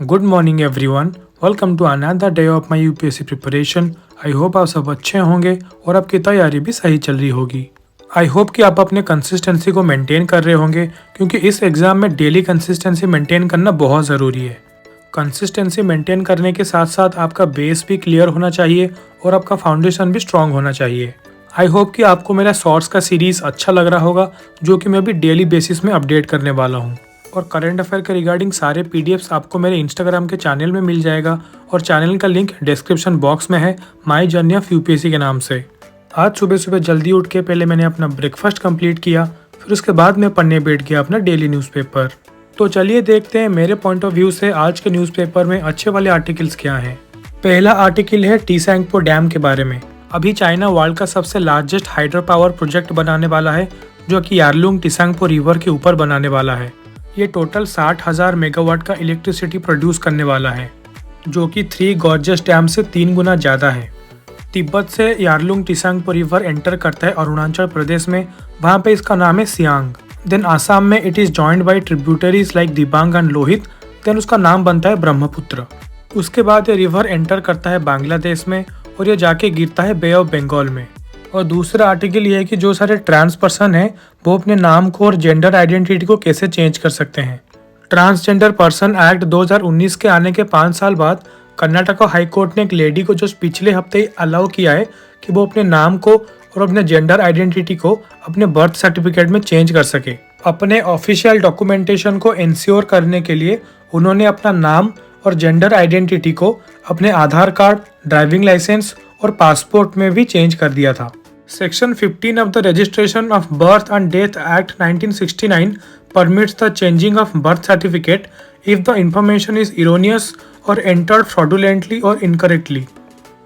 Good morning everyone. Welcome to another day of my UPSC preparation. I hope आप सब अच्छे होंगे और आपकी तैयारी भी सही चल रही होगी। आई होप कि आप अपने कंसिस्टेंसी को मेंटेन कर रहे होंगे, क्योंकि इस एग्ज़ाम में डेली कंसिस्टेंसी मेंटेन करना बहुत ज़रूरी है। कंसिस्टेंसी मेंटेन करने के साथ साथ आपका बेस भी क्लियर होना चाहिए और आपका फाउंडेशन भी स्ट्रांग होना चाहिए। आई होप कि आपको मेरा शॉर्ट्स का सीरीज़ अच्छा लग रहा होगा, जो कि मैं अभी डेली बेसिस में अपडेट करने वाला हूँ। और करंट अफेयर के रिगार्डिंग सारे पीडीएफ्स आपको मेरे इंस्टाग्राम के चैनल में मिल जाएगा, और चैनल का लिंक डिस्क्रिप्शन बॉक्स में है, माई जर्नी ऑफ यूपीएससी के नाम से। आज सुबह सुबह जल्दी उठ के पहले मैंने अपना ब्रेकफास्ट कंप्लीट किया, फिर उसके बाद मैं पढ़ने बैठ गया अपना डेली न्यूज़पेपर। तो चलिए देखते हैं मेरे पॉइंट ऑफ व्यू से आज के न्यूज़पेपर में अच्छे वाले आर्टिकल्स क्या हैं। पहला आर्टिकल है टीसैंगपो डैम के बारे में। अभी चाइना वर्ल्ड का सबसे लार्जेस्ट हाइड्रो पावर प्रोजेक्ट बनाने वाला है, जो कि यारलुंग टीसैंगपो रिवर के ऊपर बनाने वाला है। ये टोटल 60,000 मेगावाट का इलेक्ट्रिसिटी प्रोड्यूस करने वाला है, जो कि 3 गॉर्जियस डैम से 3 गुना ज़्यादा है। तिब्बत से यारलुंग टीसैंगपो रिवर एंटर करता है अरुणाचल प्रदेश में, वहाँ पे इसका नाम है सियांग। देन आसाम में it is joined by tributaries like Dibang and Lohit, then उसका नाम बनता है ब्रह्मपुत्र। उसके बाद ये रिवर एंटर करता है बांग्लादेश में और ये जाके गिरता है बे ऑफ बंगाल में। और दूसरा आर्टिकल ये है कि जो सारे ट्रांस पर्सन हैं वो अपने नाम को और जेंडर आइडेंटिटी को कैसे चेंज कर सकते हैं। ट्रांसजेंडर पर्सन एक्ट 2019 के आने के 5 साल बाद कर्नाटका हाई कोर्ट ने एक लेडी को जो पिछले हफ्ते ही अलाउ किया है कि वो अपने नाम को और अपने जेंडर आइडेंटिटी को अपने बर्थ सर्टिफिकेट में चेंज कर सके। अपने ऑफिशियल डॉक्यूमेंटेशन को इंश्योर करने के लिए उन्होंने अपना नाम और जेंडर आइडेंटिटी को अपने आधार कार्ड, ड्राइविंग लाइसेंस और पासपोर्ट में भी चेंज कर दिया था। Section 15 of the Registration of Birth and Death Act 1969 permits the changing of birth certificate if the information is erroneous or entered fraudulently or incorrectly.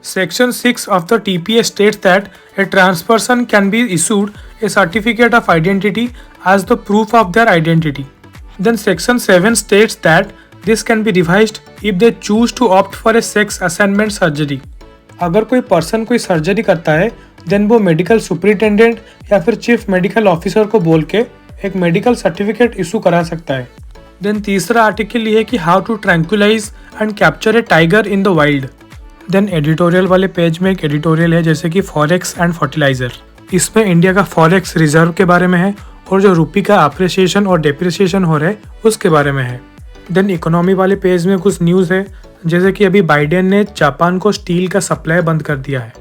Section 6 of the TPA states that a trans person can be issued a certificate of identity as the proof of their identity. Then Section 7 states that this can be revised if they choose to opt for a sex assignment surgery. अगर कोई person कोई surgery करता है, then वो medical superintendent या फिर chief medical officer को बोल के एक मेडिकल सर्टिफिकेट इशू करा सकता है। देन तीसरा आर्टिकल ये है कि how to tranquillise and capture a tiger in the wild. Then editorial वाले पेज में एक एडिटोरियल है जैसे कि फॉरेक्स एंड फर्टिलाइजर। इसमें इंडिया का फॉरेक्स रिजर्व के बारे में है और जो रुपी का अप्रिसिएशन और डेप्रिसिएशन हो रहा है उसके बारे में है। देन इकोनॉमी वाले पेज में कुछ न्यूज़ है, जैसे कि अभी बाइडेन ने जापान को स्टील का सप्लाई बंद कर दिया है।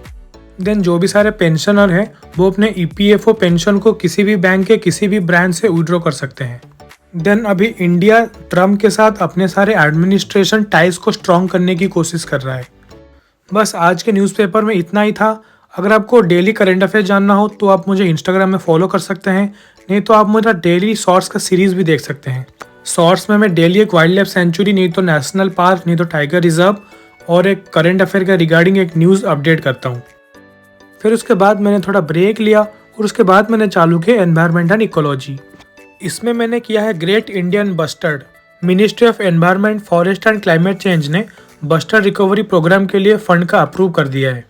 देन जो भी सारे पेंशनर हैं वो अपने ईपीएफओ पेंशन को किसी भी बैंक के किसी भी ब्रांच से विड्रॉ कर सकते हैं। देन अभी इंडिया ट्रम्प के साथ अपने सारे एडमिनिस्ट्रेशन टाइज को स्ट्रॉन्ग करने की कोशिश कर रहा है। बस आज के न्यूज़पेपर में इतना ही था। अगर आपको डेली करंट अफेयर जानना हो तो आप मुझे इंस्टाग्राम में फॉलो कर सकते हैं, नहीं तो आप मेरा डेली शॉर्ट्स का सीरीज़ भी देख सकते हैं। शॉर्ट्स में मैं डेली एक वाइल्ड लाइफ सेंचुरी, नहीं तो नेशनल पार्क, नहीं तो टाइगर रिजर्व और एक करंट अफेयर का रिगार्डिंग एक न्यूज़ अपडेट करता हूँ। फिर उसके बाद मैंने थोड़ा ब्रेक लिया और उसके बाद मैंने चालू किया एनवायरनमेंट एंड इकोलॉजी। इसमें मैंने किया है great Indian bustard. Ministry of environment, forest and climate change ने बस्टर्ड रिकवरी प्रोग्राम के लिए फंड का अप्रूव कर दिया है।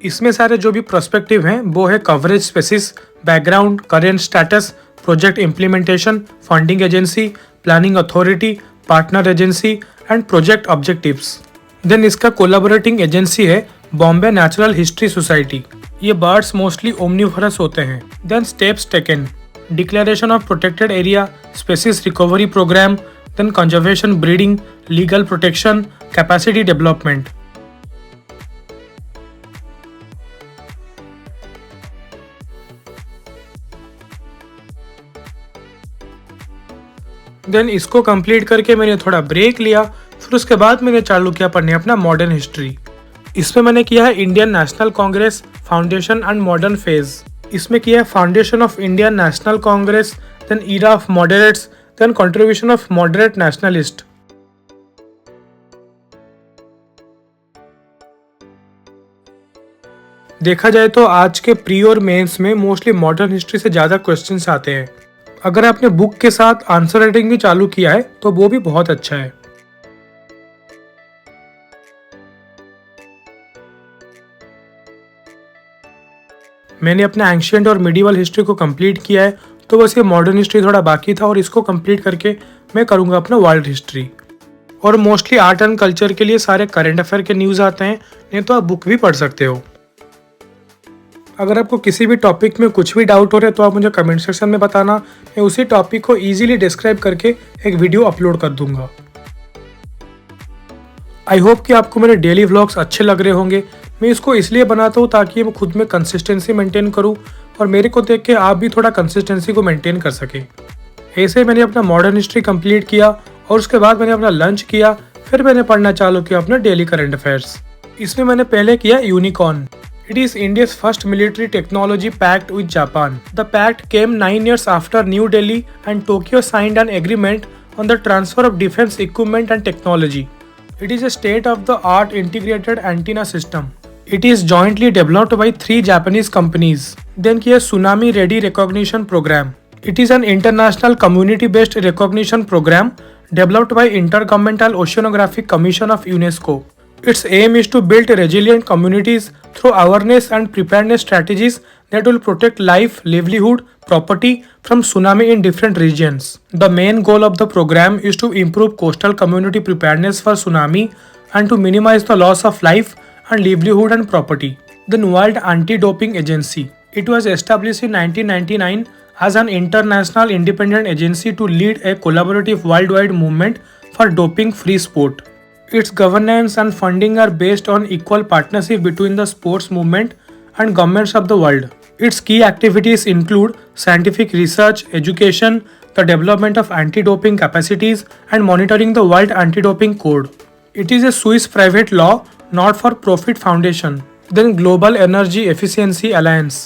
इसमें सारे जो भी प्रोस्पेक्टिव हैं वो है coverage species, background, current status, project implementation, funding agency, planning authority, partner agency and project objectives. Then इसका कोलैबोरेटिंग एजेंसी है बॉम्बे नेचुरल हिस्ट्री सोसाइटी। ये बर्ड्स मोस्टली ओमनिवरस होते हैं। Then steps taken, declaration of protected area, species recovery programme, then conservation, breeding, legal protection, capacity development. Then इसको complete करके मैंने थोड़ा break लिया, फिर उसके बाद मैंने चालू किया पढ़ने अपना मॉडर्न हिस्ट्री। इसमें मैंने किया है Indian National Congress, foundation and modern phase. इसमें किया है foundation of Indian National Congress, then era of moderates, then contribution of moderate nationalist. देखा जाए तो आज के प्री और मेंस में मोस्टली मॉडर्न हिस्ट्री से ज़्यादा क्वेश्चंस आते हैं। अगर आपने बुक के साथ आंसर राइटिंग भी चालू किया है तो वो भी बहुत अच्छा है। मैंने अपने एंशिएंट और मिडिवल हिस्ट्री को कंप्लीट किया है, तो बस ये मॉडर्न हिस्ट्री थोड़ा बाकी था और इसको कंप्लीट करके मैं करूँगा अपना वर्ल्ड हिस्ट्री। और मोस्टली आर्ट एंड कल्चर के लिए सारे करंट अफेयर के न्यूज़ आते हैं, नहीं तो आप बुक भी पढ़ सकते हो। अगर आपको किसी भी टॉपिक में कुछ भी डाउट हो रहा है तो आप मुझे कमेंट सेक्शन में बताना, मैं उसी टॉपिक को ईजिली डिस्क्राइब करके एक वीडियो अपलोड कर दूंगा। आई होप कि आपको मेरे डेली व्लॉग्स अच्छे लग रहे होंगे। मैं इसको इसलिए बनाता हूँ ताकि मैं खुद में कंसिस्टेंसी मेंटेन करूँ और मेरे को देख के आप भी थोड़ा कंसिस्टेंसी को मेंटेन कर सके। ऐसे मैंने अपना मॉडर्न हिस्ट्री कंप्लीट किया और उसके बाद मैंने अपना लंच किया, फिर मैंने पढ़ना चालू किया अपना डेली करंट अफेयर्स। इसमें मैंने पहले किया unicorn. It is India's first military technology pact with Japan. The pact came 9 years after New Delhi and Tokyo signed an agreement on the transfer of defense equipment and technology. It is a state-of-the-art integrated antenna system. It is jointly developed by 3 Japanese companies. Then kiya Tsunami Ready Recognition Program. It is an international community-based recognition program developed by Intergovernmental Oceanographic Commission of UNESCO. Its aim is to build resilient communities through awareness and preparedness strategies that will protect life, livelihood, property from tsunami in different regions. The main goal of the program is to improve coastal community preparedness for tsunami and to minimize the loss of life and livelihood and property. The World Anti-Doping Agency. It was established in 1999 as an international independent agency to lead a collaborative worldwide movement for doping-free sport. Its governance and funding are based on equal partnership between the sports movement and governments of the world. Its key activities include scientific research, education, the development of anti-doping capacities, and monitoring the World Anti-Doping Code. It is a Swiss private law, not-for-profit foundation. Then Global Energy Efficiency Alliance.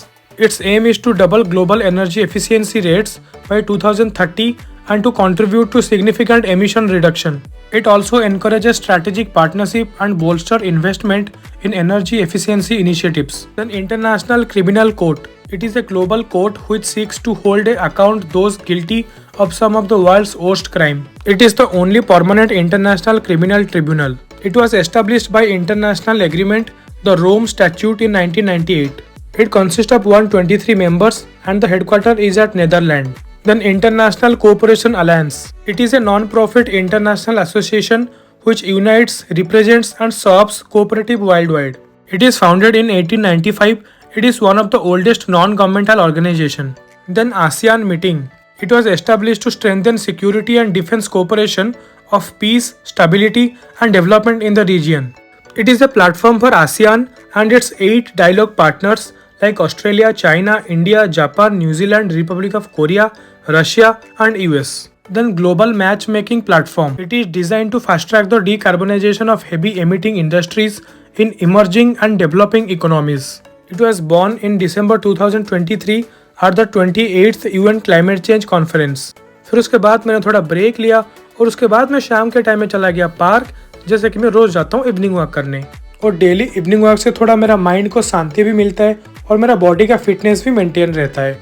Its aim is to double global energy efficiency rates by 2030 and to contribute to significant emission reduction. It also encourages strategic partnership and bolster investment in energy efficiency initiatives. Then International Criminal Court. It is a global court which seeks to hold account those guilty of some of the world's worst crime. It is the only permanent international criminal tribunal. It was established by international agreement, the Rome Statute in 1998. It consists of 123 members and the headquarters is at Netherlands. Then International Cooperation Alliance. It is a non-profit international association which unites, represents and serves cooperative worldwide. It is founded in 1895. It is one of the oldest non-governmental organization. Then ASEAN Meeting. It was established to strengthen security and defense cooperation of peace, stability and development in the region. It is a platform for ASEAN and its 8 dialogue partners like Australia, China, India, Japan, New Zealand, Republic of Korea, Russia and US. Then Global Matchmaking Platform. It is designed to fast-track the decarbonization of heavy emitting industries in emerging and developing economies. It was born in December 2023 at the 28th UN Climate Change Conference. फिर उसके बाद मैंने थोड़ा break लिया और उसके बाद मैं शाम के टाइम में चला गया पार्क, जैसे कि मैं रोज जाता हूँ इवनिंग वॉक करने। और डेली इवनिंग वॉक से थोड़ा मेरा माइंड को शांति भी मिलता है और मेरा बॉडी का फिटनेस भी मेंटेन रहता है।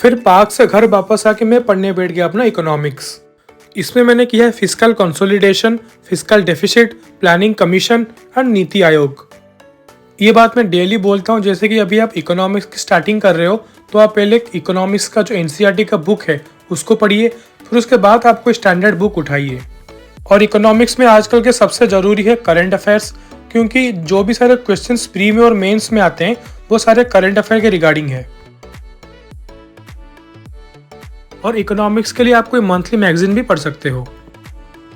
फिर पार्क से घर वापस आके मैं पढ़ने बैठ गया अपना इकोनॉमिक्स। इसमें मैंने किया है fiscal consolidation, fiscal deficit, planning commission and NITI Aayog. ये बात मैं डेली बोलता हूँ, जैसे कि अभी आप इकोनॉमिक्स की स्टार्टिंग कर रहे हो तो आप पहले इकोनॉमिक्स का जो एनसीईआरटी का बुक है उसको पढ़िए, फिर उसके बाद आप कोई स्टैंडर्ड बुक उठाइए। और इकोनॉमिक्स में आजकल के सबसे ज़रूरी है करंट अफेयर्स, क्योंकि जो भी सारे क्वेश्चंस प्री में और मेंस में आते हैं वो सारे करंट अफेयर के रिगार्डिंग है। और इकोनॉमिक्स के लिए आप कोई मंथली मैगजीन भी पढ़ सकते हो,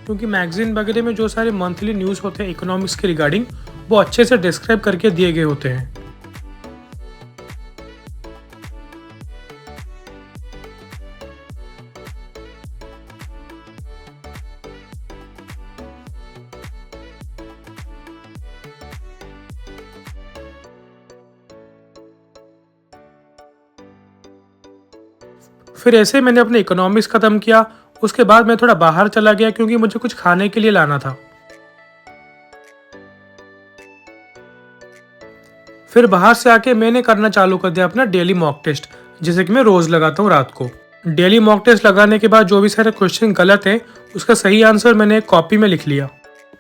क्योंकि मैगजीन वगैरह में जो सारे मंथली न्यूज़ होते हैं इकोनॉमिक्स के रिगार्डिंग वो अच्छे से डिस्क्राइब करके दिए गए होते हैं। फिर ऐसे मैंने अपने इकोनॉमिक्स ख़त्म किया। उसके बाद मैं थोड़ा बाहर चला गया क्योंकि मुझे कुछ खाने के लिए लाना था। फिर बाहर से आके मैंने करना चालू कर दिया अपना डेली मॉक टेस्ट, जैसे कि मैं रोज़ लगाता हूँ रात को। डेली मॉक टेस्ट लगाने के बाद जो भी सारे क्वेश्चन गलत हैं उसका सही आंसर मैंने एक कॉपी में लिख लिया।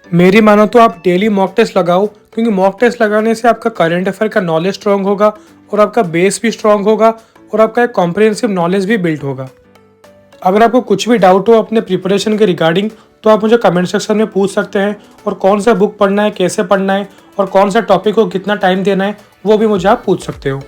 मेरी मानो तो आप डेली मॉक टेस्ट लगाओ, क्योंकि मॉक टेस्ट लगाने से आपका करंट अफेयर का नॉलेज स्ट्रांग होगा और आपका बेस भी स्ट्रांग होगा और आपका एक कॉम्प्रिहेंसिव नॉलेज भी बिल्ड होगा। अगर आपको कुछ भी डाउट हो अपने प्रिपरेशन के रिगार्डिंग तो आप मुझे कमेंट सेक्शन में पूछ सकते हैं, और कौन सा बुक पढ़ना है, कैसे पढ़ना है और कौन सा टॉपिक को कितना टाइम देना है वो भी मुझे आप पूछ सकते हो।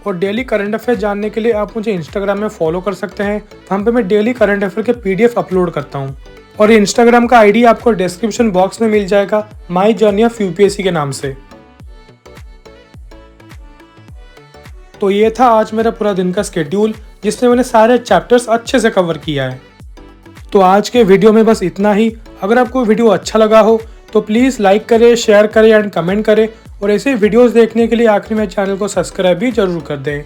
और डेली करंट अफेयर जानने के लिए आप मुझे इंस्टाग्राम में फॉलो कर सकते हैं। वहाँ पे मैं डेली करंट अफेयर के PDF अपलोड करता हूँ, और इंस्टाग्राम का ID आपको डिस्क्रिप्शन बॉक्स में मिल जाएगा, माई जर्नी ऑफ UPSC के नाम से। तो ये था आज मेरा पूरा दिन का स्केड्यूल, जिसमें मैंने सारे चैप्टर्स अच्छे से कवर किया है। तो आज के वीडियो में बस इतना ही। अगर आपको वीडियो अच्छा लगा हो तो प्लीज़ लाइक करें, शेयर करें एंड कमेंट करें, और ऐसे वीडियोस देखने के लिए आखिरी में चैनल को सब्सक्राइब भी जरूर कर दें।